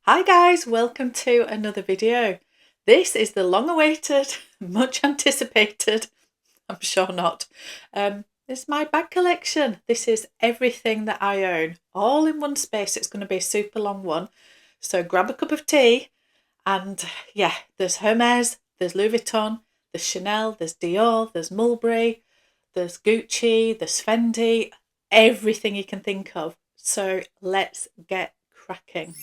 Hi guys, welcome to another video. This is the long-awaited, much anticipated, I'm sure not, this is my bag collection. This is everything that I own, all in one space. It's going to be a super long one. So grab a cup of tea and yeah, there's Hermes, there's Louis Vuitton, there's Chanel, there's Dior, there's Mulberry, there's Gucci, there's Fendi, everything you can think of. So let's get cracking.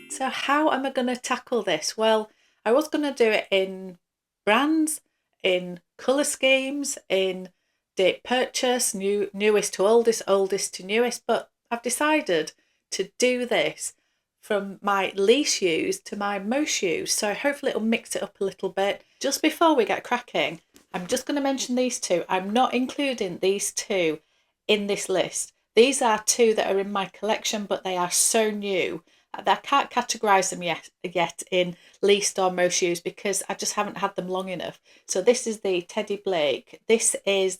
So how am I going to tackle this? Well, I was going to do it in brands, in colour schemes, in date purchase, newest to oldest, oldest to newest, but I've decided to do this from my least used to my most used. So hopefully it'll mix it up a little bit. Just before we get cracking, I'm just going to mention these two. I'm not including these two in this list. These are two that are in my collection, but they are so new. I can't categorise them yet in least or most used because I just haven't had them long enough. So this is the Teddy Blake. This is,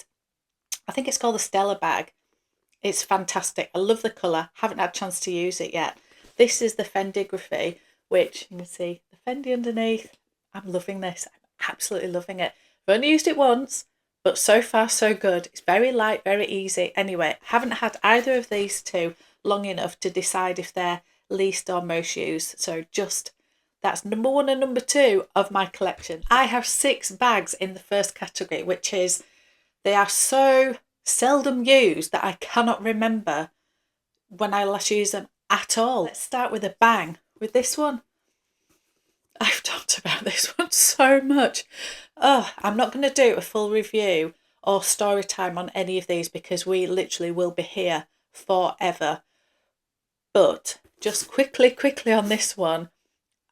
I think it's called the Stella bag. It's fantastic. I love the colour. Haven't had a chance to use it yet. This is the Fendigraphy, which you can see the Fendi underneath. I'm loving this. I'm absolutely loving it. I've only used it once, but so far so good. It's very light, very easy. Anyway, I haven't had either of these two long enough to decide if they're least or most used. So just that's number one and number two of my collection. I have 6 bags in the first category, which is they are so seldom used that I cannot remember when I last used them at all. Let's start with a bang with this one. I've talked about this one so much. Oh, I'm not going to do a full review or story time on any of these because we literally will be here forever. But just quickly on this one,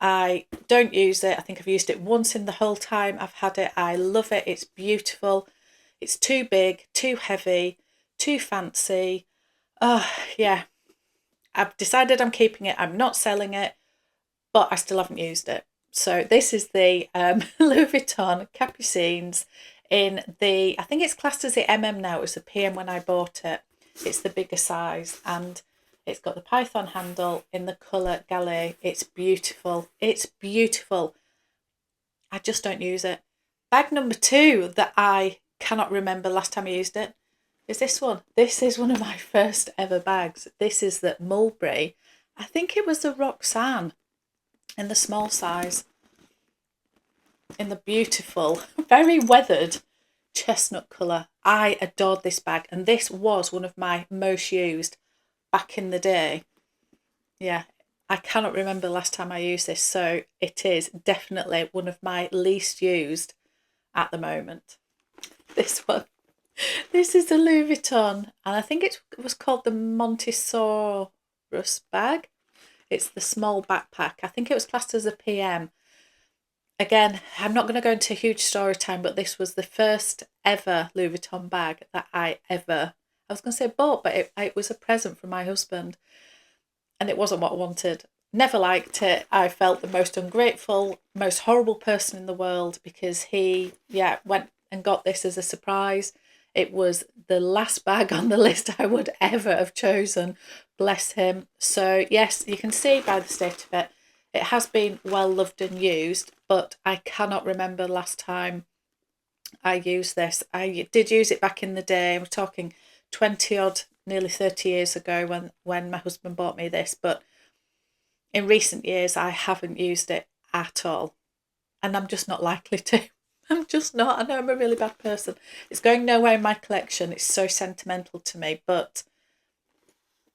I don't use it. I think I've used it once in the whole time I've had it. I love it. It's beautiful. It's too big, too heavy, too fancy. Oh, yeah. I've decided I'm keeping it. I'm not selling it, but I still haven't used it. So this is the Louis Vuitton Capucines in the, I think it's classed as the MM now. It was the PM when I bought it. It's the bigger size and it's got the python handle in the colour Gallet. It's beautiful. It's beautiful. I just don't use it. Bag number 2 that I cannot remember last time I used it is this one. This is one of my first ever bags. This is the Mulberry. I think it was the Roxanne in the small size. In the beautiful, very weathered chestnut colour. I adored this bag and this was one of my most used back in the day. Yeah, I cannot remember the last time I used this, so it is definitely one of my least used at the moment. This one. This is the Louis Vuitton, and I think it was called the Montessori bag. It's the small backpack. I think it was classed as a PM. Again, I'm not going to go into a huge story time, but this was the first ever Louis Vuitton bag that I was going to say bought, but it was a present from my husband and it wasn't what I wanted. Never liked it. I felt the most ungrateful, most horrible person in the world because he, went and got this as a surprise. It was the last bag on the list I would ever have chosen. Bless him. So yes, you can see by the state of it, it has been well loved and used, but I cannot remember last time I used this. I did use it back in the day. I'm talking 20 odd, nearly 30 years ago when my husband bought me this, but in recent years I haven't used it at all. And I'm just not likely to. I'm just not. I know I'm a really bad person. It's going nowhere in my collection. It's so sentimental to me, but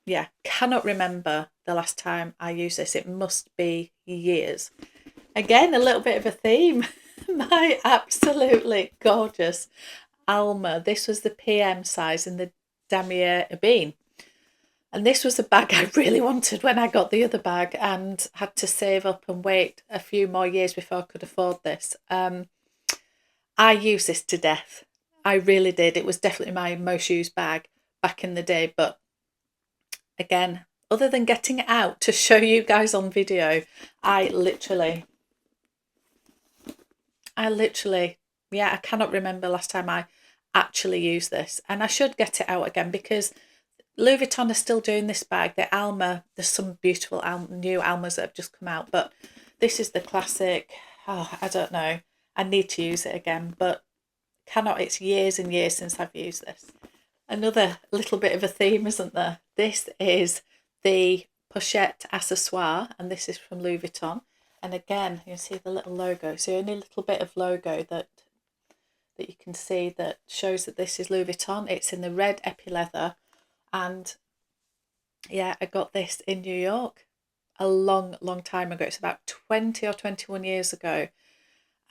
yeah, cannot remember the last time I used this. It must be years. Again, a little bit of a theme. My absolutely gorgeous Alma. This was the PM size in the Damier Ebene. And this was the bag I really wanted when I got the other bag and had to save up and wait a few more years before I could afford this. I used this to death. I really did. It was definitely my most used bag back in the day, but again, other than getting it out to show you guys on video, I literally, I cannot remember last time I actually used this. And I should get it out again because Louis Vuitton are still doing this bag. The Alma, there's some beautiful new Almas that have just come out, but this is the classic. Oh, I don't know. I need to use it again, but cannot. It's years and years since I've used this. Another little bit of a theme, isn't there? This is the pochette accessoire, and this is from Louis Vuitton. And again, you see the little logo. So only a little bit of logo that you can see that shows that this is Louis Vuitton. It's in the red epi leather, and yeah, I got this in New York a long time ago. It's about 20 or 21 years ago,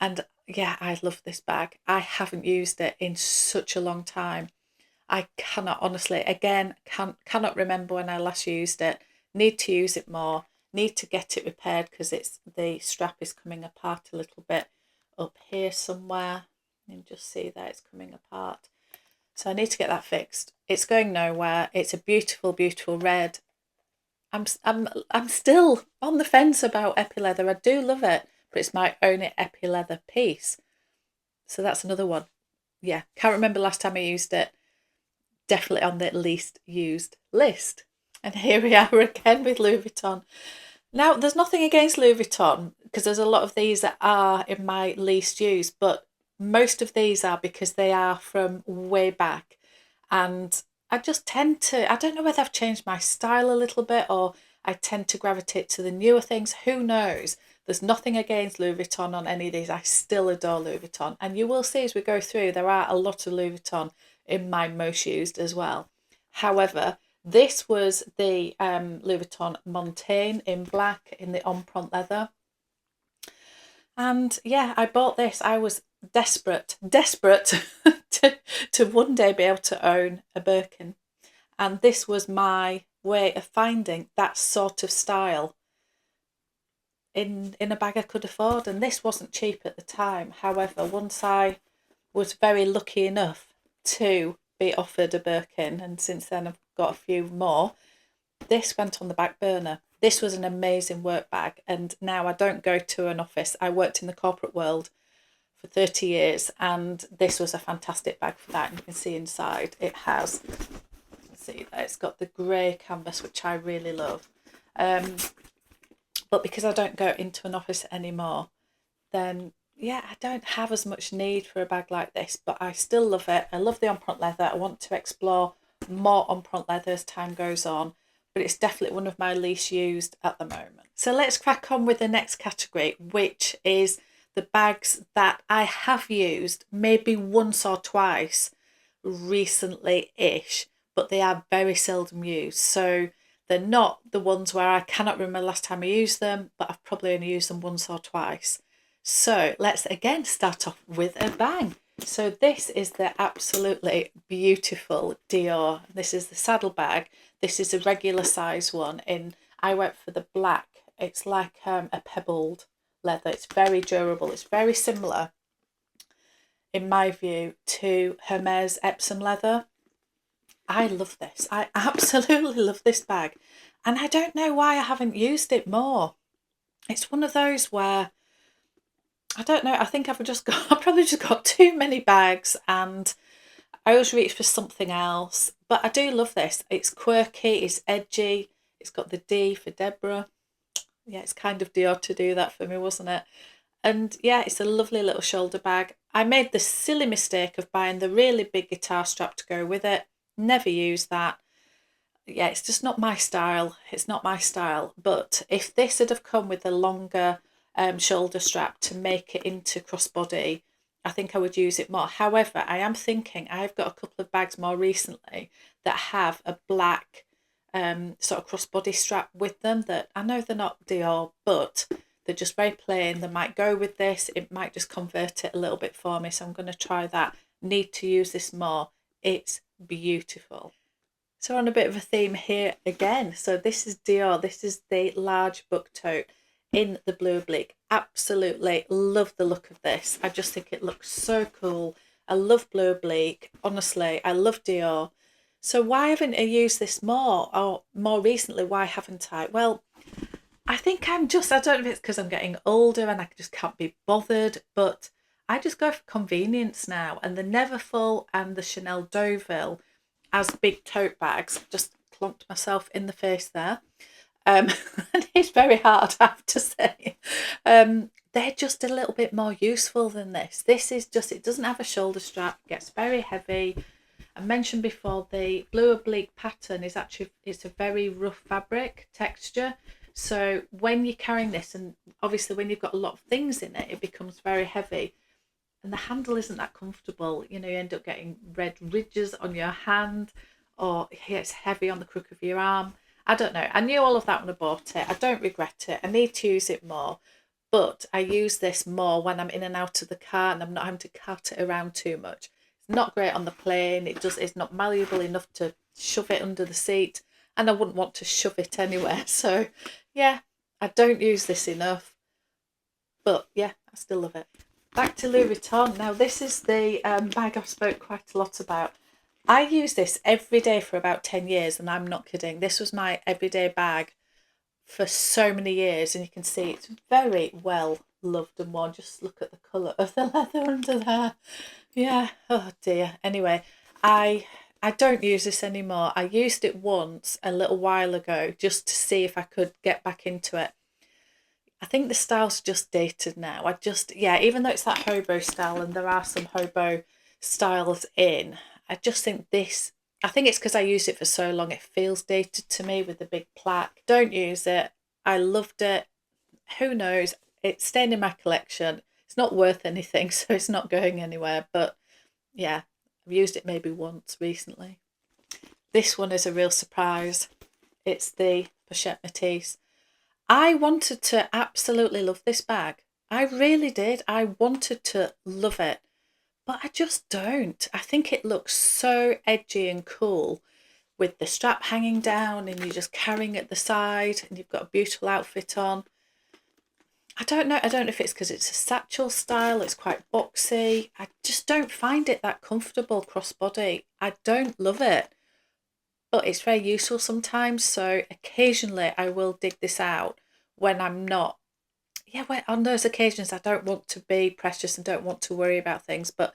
and yeah, I love this bag. I haven't used it in such a long time. I cannot honestly, again, cannot remember when I last used it. Need to use it more. Need to get it repaired because the strap is coming apart a little bit up here somewhere. You can just see that it's coming apart. So I need to get that fixed. It's going nowhere. It's a beautiful, beautiful red. I'm still on the fence about epi leather. I do love it, but it's my only epi leather piece. So that's another one. Yeah, can't remember last time I used it. Definitely on the least used list. And here we are again with Louis Vuitton. Now, there's nothing against Louis Vuitton because there's a lot of these that are in my least used, but most of these are because they are from way back. And I just tend to, I don't know whether I've changed my style a little bit or I tend to gravitate to the newer things. Who knows? There's nothing against Louis Vuitton on any of these. I still adore Louis Vuitton. And you will see as we go through, there are a lot of Louis Vuitton in my most used as well. However, this was the Louis Vuitton Montaigne in black in the empreinte leather. And yeah, I bought this. I was desperate to one day be able to own a Birkin. And this was my way of finding that sort of style in a bag I could afford. And this wasn't cheap at the time. However, once I was very lucky enough to be offered a Birkin, and since then I've got a few more, this went on the back burner. This was an amazing work bag, and now I don't go to an office. I worked in the corporate world for 30 years, and this was a fantastic bag for that. And you can see inside it has, see that it's got the grey canvas, which I really love. But because I don't go into an office anymore, then yeah, I don't have as much need for a bag like this, but I still love it. I love the empreinte leather. I want to explore more empreinte leather as time goes on, but it's definitely one of my least used at the moment. So let's crack on with the next category, which is the bags that I have used maybe once or twice recently-ish, but they are very seldom used. So they're not the ones where I cannot remember the last time I used them, but I've probably only used them once or twice. So let's again start off with a bang. So this is the absolutely beautiful Dior. This is the saddlebag. This is a regular size one. I went for the black. It's like a pebbled leather. It's very durable. It's very similar, in my view, to Hermes Epsom leather. I love this. I absolutely love this bag. And I don't know why I haven't used it more. It's one of those where I don't know. I think I've probably just got too many bags, and I always reach for something else. But I do love this. It's quirky. It's edgy. It's got the D for Deborah. Yeah, it's kind of Dior to do that for me, wasn't it? And yeah, it's a lovely little shoulder bag. I made the silly mistake of buying the really big guitar strap to go with it. Never used that. Yeah, it's just not my style. It's not my style. But if this had have come with a longer shoulder strap to make it into crossbody, I think I would use it more. However, I am thinking I've got a couple of bags more recently that have a black sort of crossbody strap with them that I know they're not Dior, but they're just very plain. They might go with this. It might just convert it a little bit for me. So I'm going to try that. Need to use this more. It's beautiful. So on a bit of a theme here again. So this is Dior. This is the large book tote in the blue oblique. Absolutely love the look of this. I just think it looks so cool. I love blue oblique. Honestly, I love Dior. So why haven't I used this more, or more recently, why haven't I? Well, I think I don't know if it's because I'm getting older and I just can't be bothered, but I just go for convenience now. And the Neverfull and the Chanel Deauville as big tote bags just clonked myself in the face there. And it's very hard, I have to say. They're just a little bit more useful than this. This is just, it doesn't have a shoulder strap, gets very heavy. I mentioned before the blue oblique pattern is actually, it's a very rough fabric texture. So when you're carrying this, and obviously when you've got a lot of things in it, it becomes very heavy. And the handle isn't that comfortable. You end up getting red ridges on your hand, or it's heavy on the crook of your arm. I don't know. I knew all of that when I bought it. I don't regret it. I need to use it more. But I use this more when I'm in and out of the car and I'm not having to cart it around too much. It's not great on the plane. It's not malleable enough to shove it under the seat. And I wouldn't want to shove it anywhere. So, yeah, I don't use this enough. But, yeah, I still love it. Back to Louis Vuitton. Now, this is the bag I've spoke quite a lot about. I use this every day for about 10 years, and I'm not kidding. This was my everyday bag for so many years, and you can see it's very well loved and worn. Just look at the colour of the leather under there. Yeah, oh dear. Anyway, I don't use this anymore. I used it once a little while ago just to see if I could get back into it. I think the style's just dated now. Even though it's that hobo style and there are some hobo styles in, I just think this, I think it's because I used it for so long, it feels dated to me with the big plaque. Don't use it. I loved it. Who knows? It's staying in my collection. It's not worth anything, so it's not going anywhere. But yeah, I've used it maybe once recently. This one is a real surprise. It's the Pochette Métis. I wanted to absolutely love this bag. I really did. I wanted to love it, but I just don't. I think it looks so edgy and cool with the strap hanging down and you're just carrying at the side and you've got a beautiful outfit on. I don't know. I don't know if it's because it's a satchel style. It's quite boxy. I just don't find it that comfortable crossbody. I don't love it. But it's very useful sometimes, so occasionally I will dig this out when I'm not, on those occasions I don't want to be precious and don't want to worry about things, but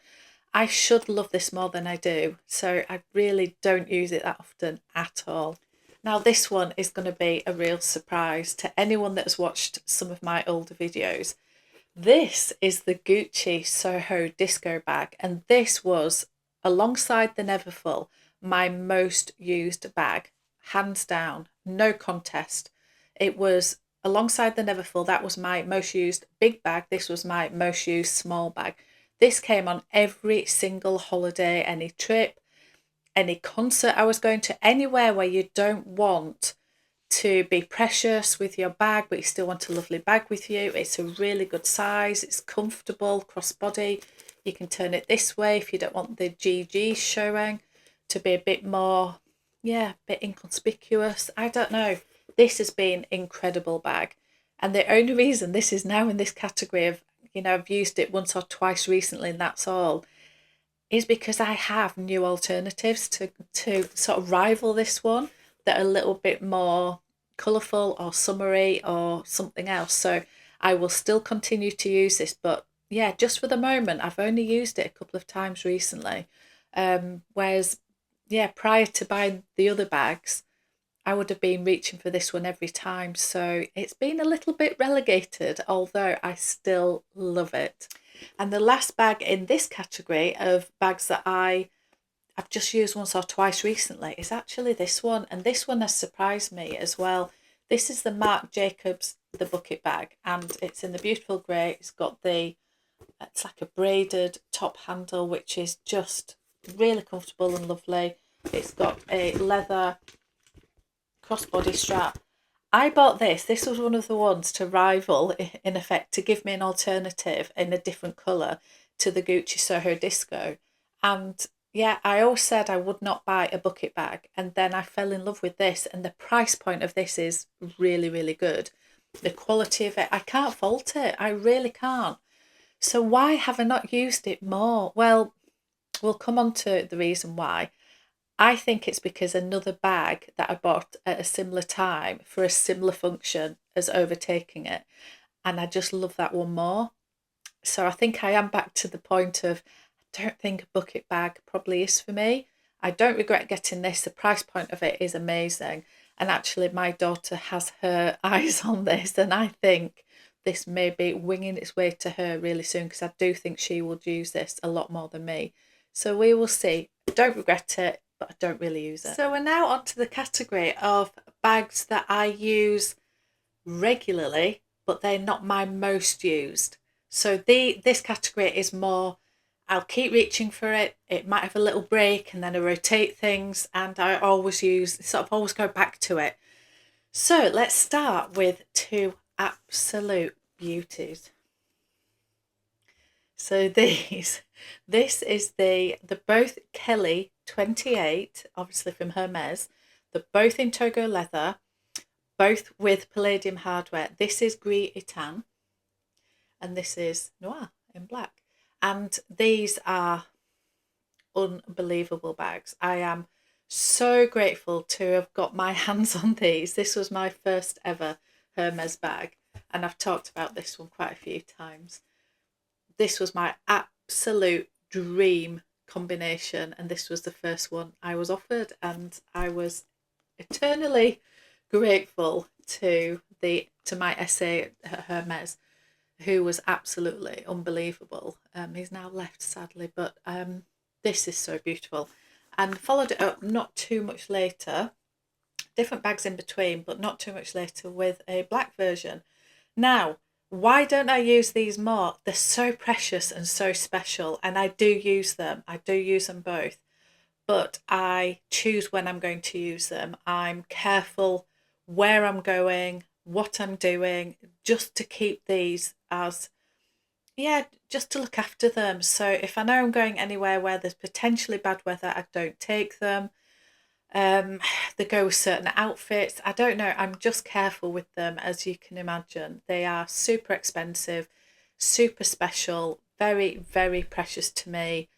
I should love this more than I do, so I really don't use it that often at all. Now this one is going to be a real surprise to anyone that has watched some of my older videos. This is the Gucci Soho Disco bag, and this was, alongside the Neverfull, my most used bag, hands down, no contest. It was alongside the Neverfull, that was my most used big bag. This was my most used small bag. This came on every single holiday, any trip, any concert I was going to, anywhere where you don't want to be precious with your bag, but you still want a lovely bag with you. It's a really good size. It's comfortable, crossbody. You can turn it this way if you don't want the GG showing, to be a bit more, a bit inconspicuous. I don't know. This has been incredible bag. And the only reason this is now in this category of, I've used it once or twice recently and that's all, is because I have new alternatives to sort of rival this one that are a little bit more colourful or summery or something else. So I will still continue to use this, but yeah, just for the moment, I've only used it a couple of times recently. Whereas, prior to buying the other bags, I would have been reaching for this one every time. So it's been a little bit relegated, although I still love it. And the last bag in this category of bags that I've just used once or twice recently is actually this one. And this one has surprised me as well. This is the Marc Jacobs, the bucket bag, and it's in the beautiful grey. It's like a braided top handle, which is just really comfortable and lovely. It's got a leather crossbody strap. I bought this. This was one of the ones to rival, in effect, to give me an alternative in a different colour to the Gucci Soho Disco. And I always said I would not buy a bucket bag. And then I fell in love with this. And the price point of this is really, really good. The quality of it, I can't fault it. I really can't. So why have I not used it more? Well, we'll come on to the reason why. I think it's because another bag that I bought at a similar time for a similar function has overtaken it. And I just love that one more. So I think I am back to the point of, I don't think a bucket bag probably is for me. I don't regret getting this. The price point of it is amazing. And actually, my daughter has her eyes on this, and I think this may be winging its way to her really soon, because I do think she will use this a lot more than me. So we will see. I don't regret it, but I don't really use it. So we're now on to the category of bags that I use regularly, but they're not my most used. So this category is more, I'll keep reaching for it. It might have a little break and then I rotate things, and I always always go back to it. So let's start with two absolute beauties. So this is the both Kelly 28, obviously from Hermes. They're both in Togo leather, both with palladium hardware. This is Gris Etan, and this is Noir in black. And these are unbelievable bags. I am so grateful to have got my hands on these. This was my first ever Hermes bag, and I've talked about this one quite a few times. This was my absolute dream combination, and this was the first one I was offered, and I was eternally grateful to my SA Hermes, who was absolutely unbelievable. He's now left, sadly, but this is so beautiful. And followed it up not too much later, different bags in between, but not too much later, with a black version. Now, why don't I use these more? They're so precious and so special, and I do use them. I do use them both, but I choose when I'm going to use them. I'm careful where I'm going, what I'm doing, just to keep these as, just to look after them. So if I know I'm going anywhere where there's potentially bad weather, I don't take them. They go with certain outfits. I don't know. I'm just careful with them, as you can imagine. They are super expensive, super special, very, very precious to me,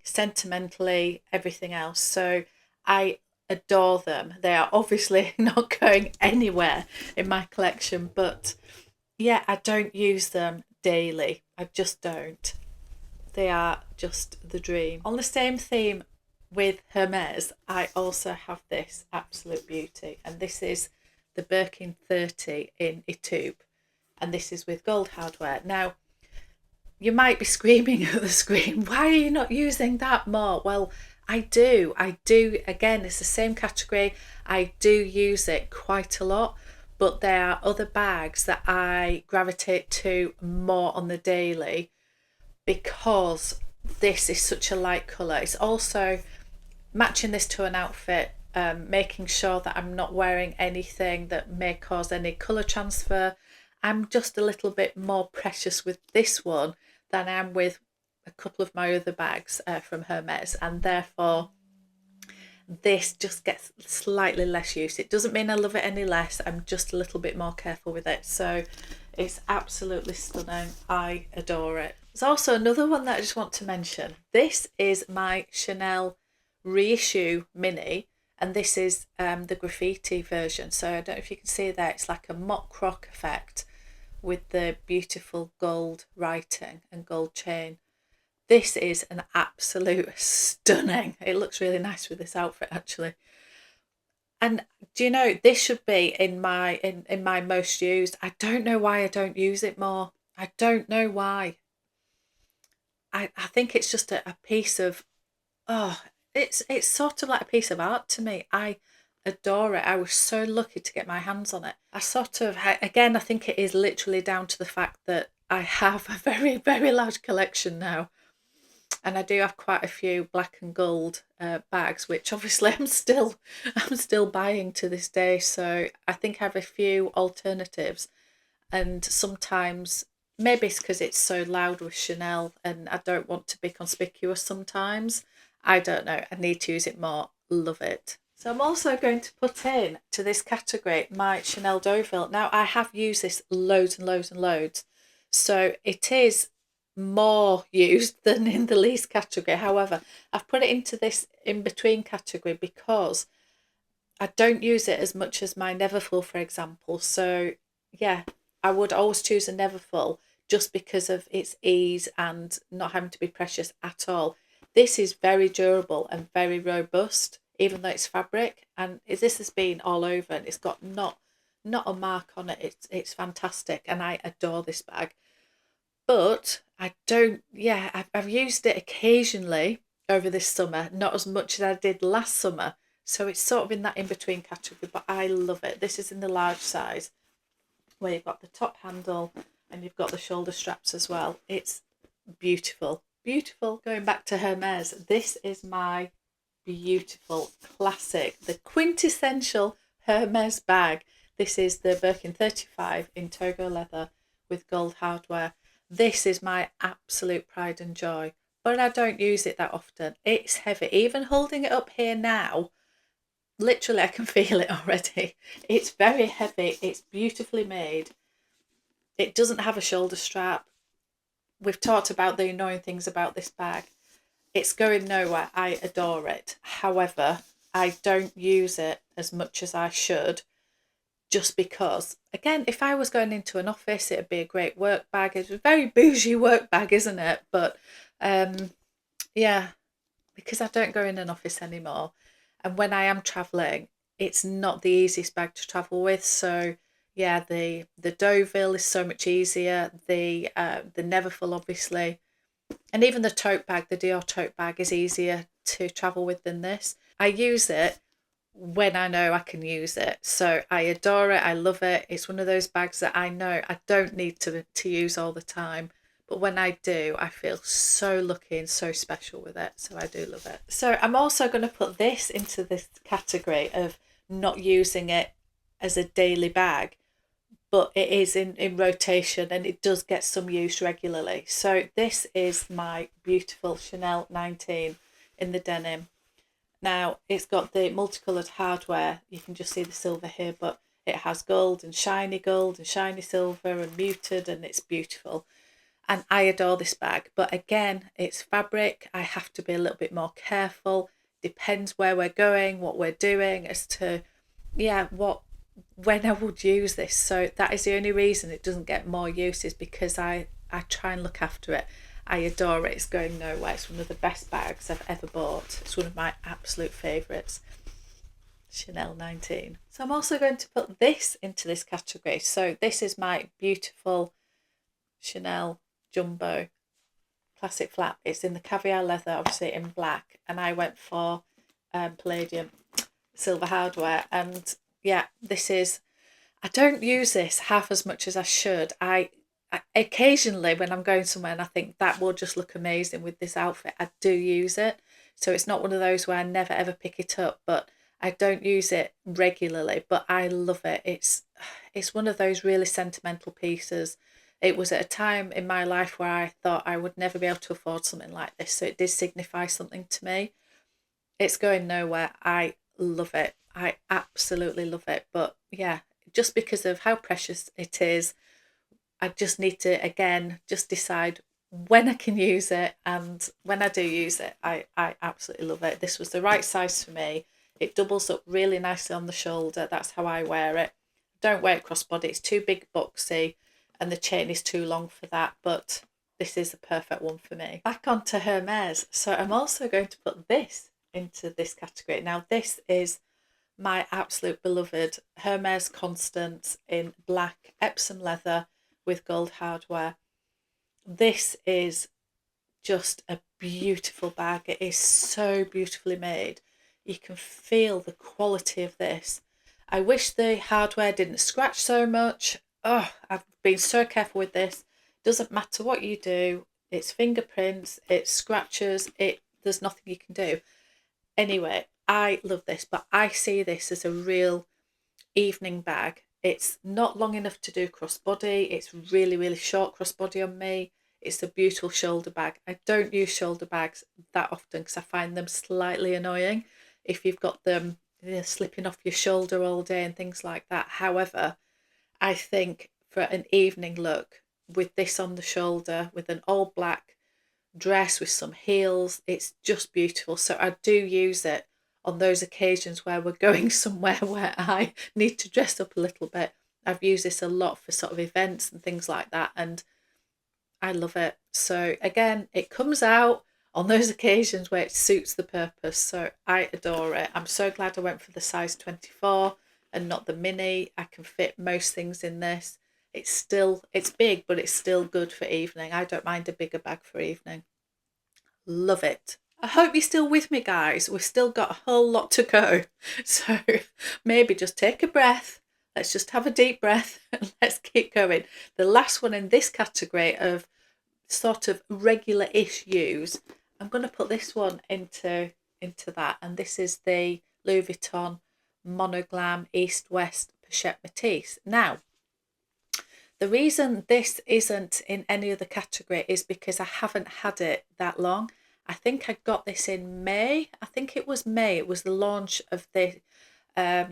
sentimentally, everything else. So I adore them. They are obviously not going anywhere in my collection, but yeah, I don't use them daily. I just don't. They are just the dream. On the same theme with Hermes, I also have this absolute beauty, and this is the Birkin 30 in Etube, and this is with gold hardware. Now, you might be screaming at the screen, why are you not using that more? Well, I do. Again, it's the same category. I do use it quite a lot, but there are other bags that I gravitate to more on the daily, because this is such a light colour. It's also matching this to an outfit, making sure that I'm not wearing anything that may cause any colour transfer. I'm just a little bit more precious with this one than I am with a couple of my other bags from Hermes, and therefore this just gets slightly less use. It doesn't mean I love it any less. I'm just a little bit more careful with it. So it's absolutely stunning. I adore it. There's also another one that I just want to mention. This is my Chanel reissue mini, and this is the graffiti version. So I don't know if you can see there, it's like a mock croc effect with the beautiful gold writing and gold chain. This is an absolute stunning. It looks really nice with this outfit, actually. And do you know, this should be in my most used. I don't know why I don't use it more. I don't know why. I think it's just a piece of, it's sort of like a piece of art to me. I adore it. I was so lucky to get my hands on it. I think it is literally down to the fact that I have a very, very large collection now. And I do have quite a few black and gold bags, which obviously I'm still buying to this day. So I think I have a few alternatives, and sometimes maybe it's because it's so loud with Chanel, and I don't want to be conspicuous sometimes. I don't know. I need to use it more. Love it. So I'm also going to put in to this category my Chanel Deauville. Now, I have used this loads and loads and loads, so it is more used than in the least category. However, I've put it into this in between category because I don't use it as much as my Neverfull, for example. So yeah, I would always choose a Neverfull just because of its ease and not having to be precious at all. This is very durable and very robust, even though it's fabric. And this has been all over, and it's got not a mark on it. It's fantastic, and I adore this bag. But I don't. Yeah, I've used it occasionally over this summer, not as much as I did last summer. So it's sort of in that in between category, but I love it. This is in the large size, where you've got the top handle and you've got the shoulder straps as well. It's beautiful, beautiful. Going back to Hermes, this is my beautiful classic, the quintessential Hermes bag. This is the Birkin 35 in Togo leather with gold hardware. This is my absolute pride and joy, but I don't use it that often. It's heavy. Even holding it up here now, literally I can feel it already. It's very heavy. It's beautifully made. It doesn't have a shoulder strap. We've talked about the annoying things about this bag. It's going nowhere. I adore it. However, I don't use it as much as I should, just because, again, if I was going into an office, it'd be a great work bag. It's a very bougie work bag, isn't it? But yeah, because I don't go in an office anymore. And when I am travelling, it's not the easiest bag to travel with. So yeah, the Deauville is so much easier. The Neverfull, obviously, and even the tote bag, the Dior tote bag, is easier to travel with than this. I use it when I know I can use it. So I adore it. I love it. It's one of those bags that I know I don't need to use all the time. But when I do, I feel so lucky and so special with it. So I do love it. So I'm also going to put this into this category of not using it as a daily bag, but it is in rotation and it does get some use regularly. So this is my beautiful Chanel 19 in the denim. Now, it's got the multicoloured hardware. You can just see the silver here, but it has gold and shiny silver and muted, and it's beautiful. And I adore this bag. But again, it's fabric. I have to be a little bit more careful. Depends where we're going, what we're doing, as to, yeah, when I would use this. So that is the only reason it doesn't get more use, is because I try and look after it. I adore it. It's going nowhere. It's one of the best bags I've ever bought. It's one of my absolute favourites. Chanel 19. So I'm also going to put this into this category. So this is my beautiful Chanel Jumbo classic flap. It's in the caviar leather, obviously in black, and I went for palladium silver hardware. And yeah, this is, I don't use this half as much as I should. I occasionally, when I'm going somewhere and I think that will just look amazing with this outfit, I do use it. So it's not one of those where I never ever pick it up, but I don't use it regularly, but I love it. It's one of those really sentimental pieces. It was at a time in my life where I thought I would never be able to afford something like this, so it did signify something to me. It's going nowhere. I love it. I absolutely love it. But yeah, just because of how precious it is, I just need to, again, just decide when I can use it. And when I do use it, I absolutely love it. This was the right size for me. It doubles up really nicely on the shoulder. That's how I wear it. Don't wear it crossbody. It's too big, boxy, and the chain is too long for that. But this is the perfect one for me. Back onto Hermes. So I'm also going to put this into this category. Now, this is my absolute beloved Hermes Constance in black Epsom leather with gold hardware. This is just a beautiful bag. It is so beautifully made. You can feel the quality of this. I wish the hardware didn't scratch so much. Oh, I've been so careful with this. Doesn't matter what you do. It's fingerprints, it's scratches, there's nothing you can do. Anyway, I love this, but I see this as a real evening bag. It's not long enough to do crossbody. It's really, really short crossbody on me. It's a beautiful shoulder bag. I don't use shoulder bags that often because I find them slightly annoying if you've got them, slipping off your shoulder all day and things like that. However, I think for an evening look with this on the shoulder, with an all black dress with some heels, it's just beautiful. So I do use it on those occasions where we're going somewhere where I need to dress up a little bit. I've used this a lot for sort of events and things like that, and I love it. So again, it comes out on those occasions where it suits the purpose. So I adore it. I'm so glad I went for the size 24 and not the mini. I can fit most things in this. It's big, but it's still good for evening. I don't mind a bigger bag for evening. Love it. I hope you're still with me, guys. We've still got a whole lot to go. So maybe just take a breath. Let's just have a deep breath and let's keep going. The last one in this category of sort of regular-ish use, I'm going to put this one into that. And this is the Louis Vuitton Monoglam East-West Pochette Matisse. Now, the reason this isn't in any other category is because I haven't had it that long. I think I got this in May. I think it was May. It was the launch of the, I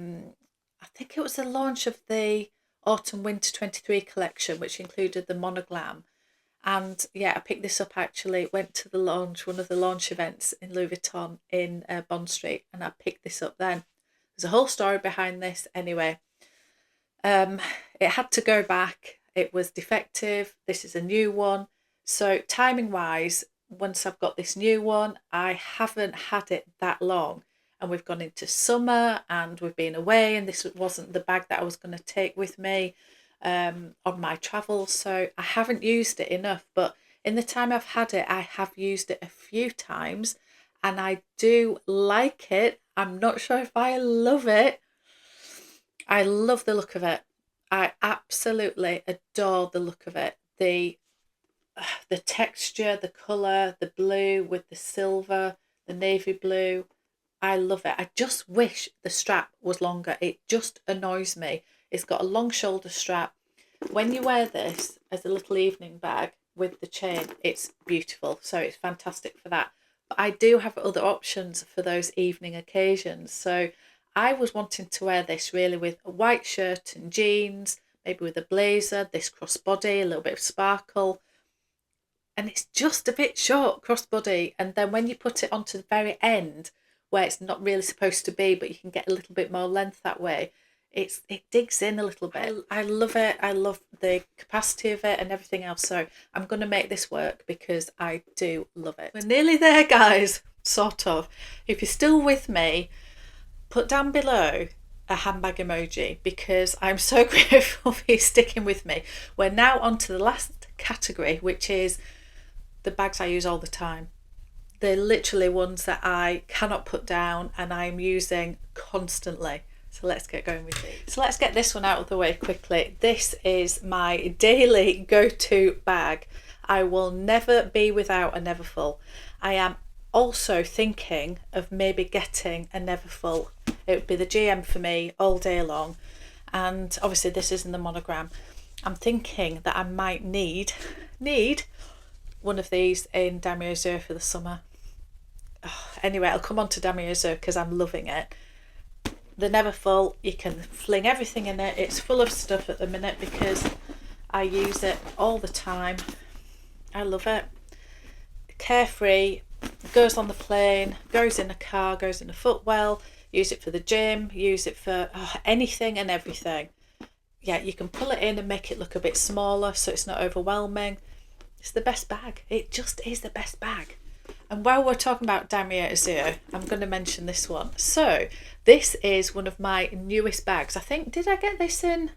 think it was the launch of the Autumn Winter 23 collection, which included the Monoglam. And yeah, I picked this up actually, went to the launch, one of the launch events in Louis Vuitton in Bond Street, and I picked this up then. There's a whole story behind this anyway. It had to go back. It was defective. This is a new one. So timing wise, once I've got this new one, I haven't had it that long. And we've gone into summer and we've been away, and this wasn't the bag that I was going to take with me on my travels. So I haven't used it enough. But in the time I've had it, I have used it a few times and I do like it. I'm not sure if I love it. I love the look of it. I absolutely adore the look of it. The texture, the colour, the blue with the silver, the navy blue. I love it. I just wish the strap was longer. It just annoys me. It's got a long shoulder strap. When you wear this as a little evening bag with the chain, it's beautiful. So it's fantastic for that. But I do have other options for those evening occasions. So I was wanting to wear this really with a white shirt and jeans, maybe with a blazer, this crossbody, a little bit of sparkle. And it's just a bit short crossbody. And then when you put it onto the very end, where it's not really supposed to be, but you can get a little bit more length that way, it digs in a little bit. I love it. I love the capacity of it and everything else. So I'm going to make this work because I do love it. We're nearly there, guys, sort of. If you're still with me, put down below a handbag emoji because I'm so grateful for you sticking with me. We're now on to the last category, which is the bags I use all the time. They're literally ones that I cannot put down and I'm using constantly. So let's get going with these. So let's get this one out of the way quickly. This is my daily go-to bag. I will never be without a Neverfull. I am also thinking of maybe getting a Neverfull. It would be the GM for me all day long. And obviously this isn't the monogram. I'm thinking that I might need one of these in Damier Azur for the summer. Oh, anyway, I'll come on to Damier Azur because I'm loving it. The Neverfull, you can fling everything in it. It's full of stuff at the minute because I use it all the time. I love it. Carefree, goes on the plane, goes in a car, goes in a footwell, use it for the gym, use it for anything and everything. Yeah, you can pull it in and make it look a bit smaller so it's not overwhelming. It's the best bag. It just is the best bag. And while we're talking about Damier Azur, I'm going to mention this one. So this is one of my newest bags. I think, did I get this in?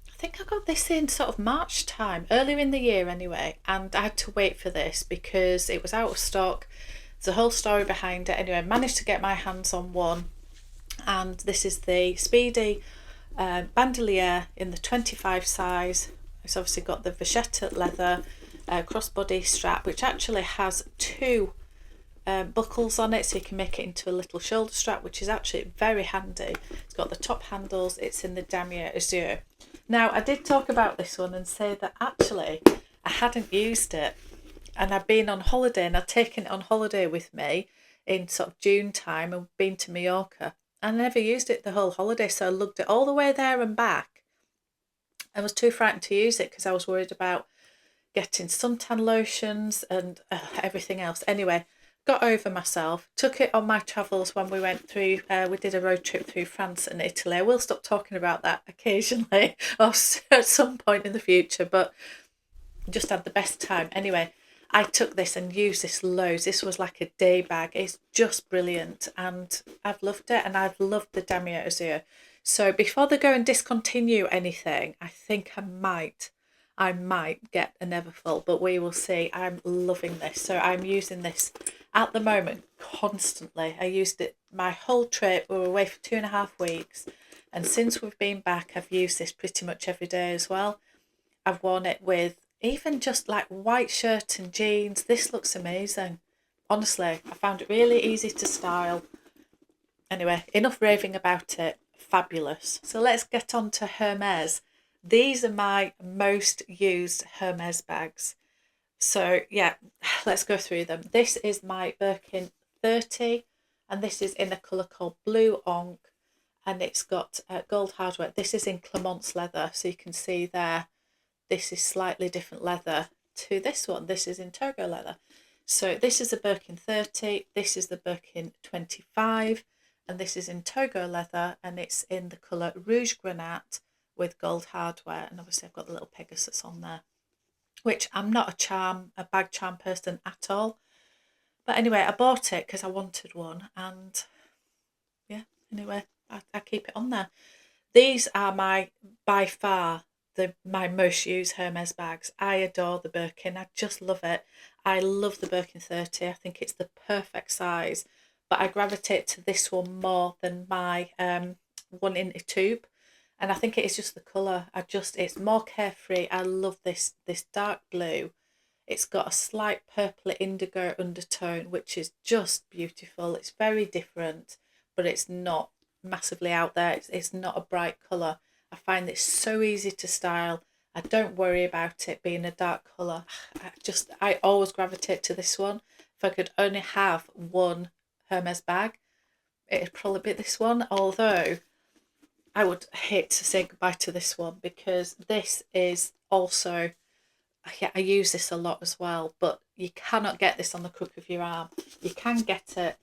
I think I got this in sort of March time, earlier in the year anyway. And I had to wait for this because it was out of stock. There's a whole story behind it. Anyway, I managed to get my hands on one. And this is the Speedy bandolier in the 25 size. It's obviously got the vachetta leather crossbody strap, which actually has two buckles on it, so you can make it into a little shoulder strap, which is actually very handy. It's got the top handles. It's in the Damier Azur. Now, I did talk about this one and say that actually I hadn't used it, and I've been on holiday and I've taken it on holiday with me in sort of June time and been to Mallorca. I never used it the whole holiday, so I lugged it all the way there and back. I was too frightened to use it because I was worried about getting suntan lotions and everything else. Anyway, got over myself, took it on my travels when we went through, we did a road trip through France and Italy. I will stop talking about that occasionally or at some point in the future, but just had the best time. Anyway, I took this and used this loads. This was like a day bag. It's just brilliant, and I've loved it, and I've loved the Damier Azur. So before they go and discontinue anything, I think I might get a Neverfull, but we will see. I'm loving this. So I'm using this at the moment constantly. I used it my whole trip. We were away for 2.5 weeks. And since we've been back, I've used this pretty much every day as well. I've worn it with even just like white shirt and jeans. This looks amazing. Honestly, I found it really easy to style. Anyway, enough raving about it. Fabulous. So let's get on to Hermes. These are my most used Hermes bags. So yeah, let's go through them. This is my Birkin 30, and this is in a colour called Blue Onk, and it's got gold hardware. This is in Clement's leather, so you can see there, this is slightly different leather to this one. This is in Togo leather. So this is a Birkin 30, this is the Birkin 25, and this is in Togo leather, and it's in the colour Rouge Granate with gold hardware, and obviously I've got the little Pegasus on there, which I'm not a bag charm person at all. But anyway, I bought it because I wanted one, and yeah, anyway, I keep it on there. These are by far my most used Hermes bags. I adore the Birkin. I just love it. I love the Birkin 30. I think it's the perfect size, but I gravitate to this one more than my one in a tube. And I think it is just the colour. It's more carefree. I love this dark blue. It's got a slight purple indigo undertone, which is just beautiful. It's very different, but it's not massively out there. It's not a bright colour. I find it so easy to style. I don't worry about it being a dark colour. I always gravitate to this one. If I could only have one Hermes bag, it'd probably be this one, although I would hate to say goodbye to this one, because this is also, yeah, I use this a lot as well, but you cannot get this on the crook of your arm. You can get it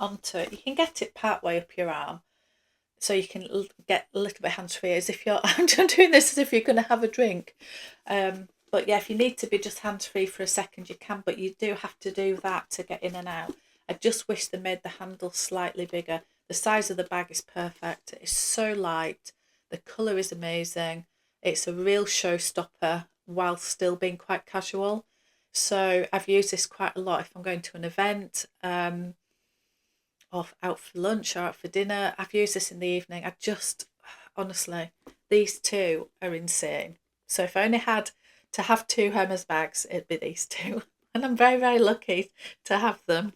you can get it part way up your arm, so you can get a little bit hands-free, as if you're, I'm doing this as if you're going to have a drink. But yeah, if you need to be just hands-free for a second, you can, but you do have to do that to get in and out. I just wish they made the handle slightly bigger. The size of the bag is perfect. It's so light. The colour is amazing. It's a real showstopper while still being quite casual. So I've used this quite a lot if I'm going to an event, or out for lunch or out for dinner. I've used this in the evening. Honestly, these two are insane. So if I only had to have two Hermes bags, it'd be these two. And I'm very, very lucky to have them.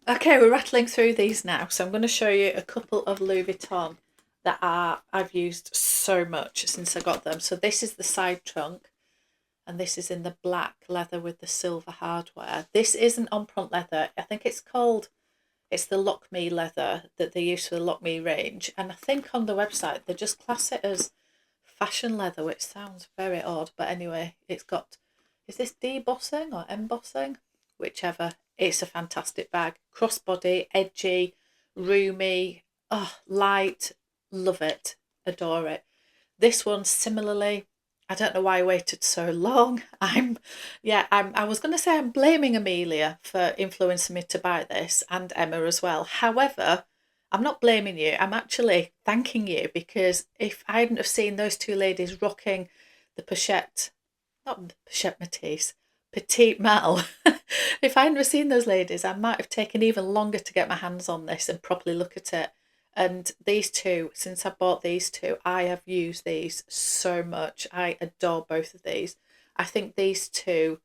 Okay, we're rattling through these now. So I'm going to show you a couple of Louis Vuitton that I've used so much since I got them. So this is the side trunk, and this is in the black leather with the silver hardware. This isn't Empreinte leather. I think it's the Lock Me leather that they use for the Lock Me range. And I think on the website they just class it as fashion leather, which sounds very odd. But anyway, it's got, is this debossing or embossing? Whichever. It's a fantastic bag. Crossbody, edgy, roomy, light. Love it. Adore it. This one similarly. I don't know why I waited so long. I was going to say I'm blaming Amelia for influencing me to buy this, and Emma as well. However, I'm not blaming you. I'm actually thanking you, because if I hadn't have seen those two ladies rocking the not Pochette Matisse, Petite Mal, if I hadn't have seen those ladies, I might have taken even longer to get my hands on this and properly look at it. And these two, since I bought these two, I have used these so much. I adore both of these. I think these two,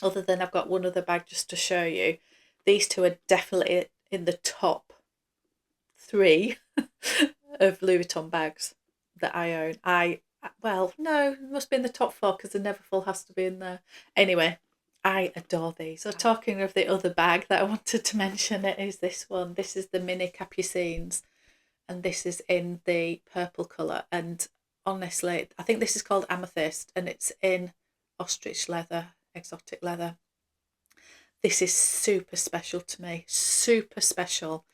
other than I've got one other bag just to show you, these two are definitely in the top 3 of Louis Vuitton bags that I own. Well, no, it must be in the top 4, because the Neverfull has to be in there. Anyway, I adore these. So talking of the other bag that I wanted to mention, it is this one. This is the Mini Capucines, and this is in the purple colour. And honestly, I think this is called Amethyst, and it's in ostrich leather, exotic leather. This is super special to me, super special.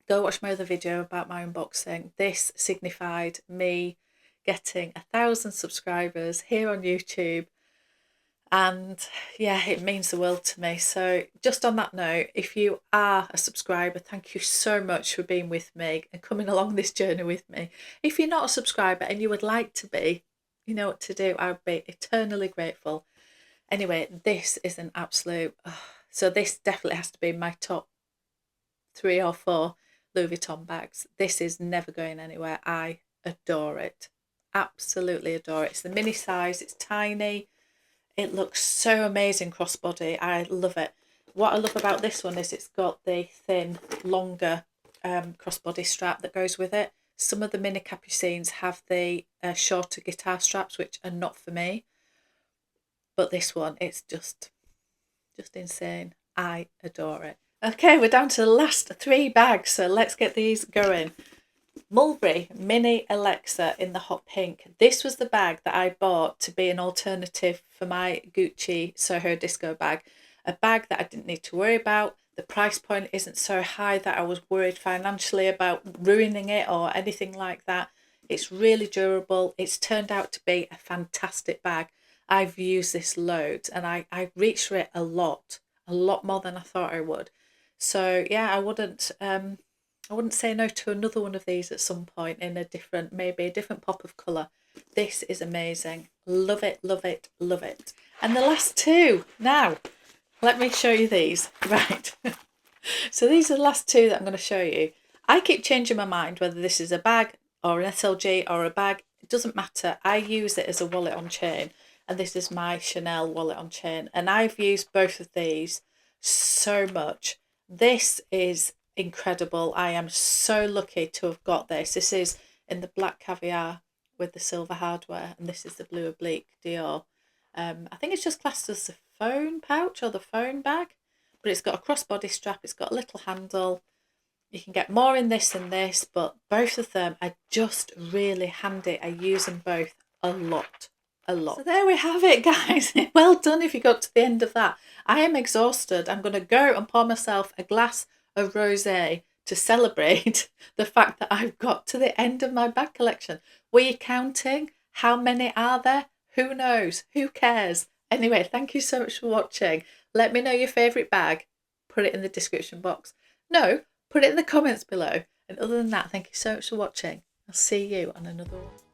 Go watch my other video about my unboxing. This signified me getting 1,000 subscribers here on YouTube. And yeah, it means the world to me. So just on that note, if you are a subscriber, thank you so much for being with me and coming along this journey with me. If you're not a subscriber and you would like to be, you know what to do. I would be eternally grateful. Anyway, this is an absolute, so this definitely has to be my top 3 or 4 Louis Vuitton bags. This is never going anywhere. I adore it. Absolutely adore it. It's the mini size, it's tiny. It looks so amazing crossbody. I love it. What I love about this one is it's got the thin, longer crossbody strap that goes with it. Some of the mini capucines have the shorter guitar straps, which are not for me. But this one, it's just insane. I adore it. Okay, we're down to the last 3 bags, so let's get these going. Mulberry Mini Alexa in the hot pink. This was the bag that I bought to be an alternative for my Gucci Soho Disco bag. A bag that I didn't need to worry about. The price point isn't so high that I was worried financially about ruining it or anything like that. It's really durable. It's turned out to be a fantastic bag. I've used this loads and I reached for it a lot more than I thought I would. So yeah, I wouldn't say no to another one of these at some point in a different, maybe a different pop of colour. This is amazing. Love it, love it, love it. And the last 2. Now, let me show you these. Right. So these are the last 2 that I'm going to show you. I keep changing my mind whether this is a bag or an SLG or a bag. It doesn't matter. I use it as a wallet on chain. And this is my Chanel wallet on chain. And I've used both of these so much. This is incredible. I am so lucky to have got this. This is in the black caviar with the silver hardware, and this is the blue oblique Dior. I think it's just classed as the phone pouch or the phone bag, but it's got a crossbody strap, it's got a little handle. You can get more in this than this, but both of them are just really handy. I use them both a lot. So there we have it, guys. Well done if you got to the end of that. I am exhausted. I'm going to go and pour myself a glass of rosé to celebrate the fact that I've got to the end of my bag collection. Were you counting? How many are there? Who knows? Who cares? Anyway, thank you so much for watching. Let me know your favourite bag. Put it in the description box. No, put it in the comments below. And other than that, thank you so much for watching. I'll see you on another one.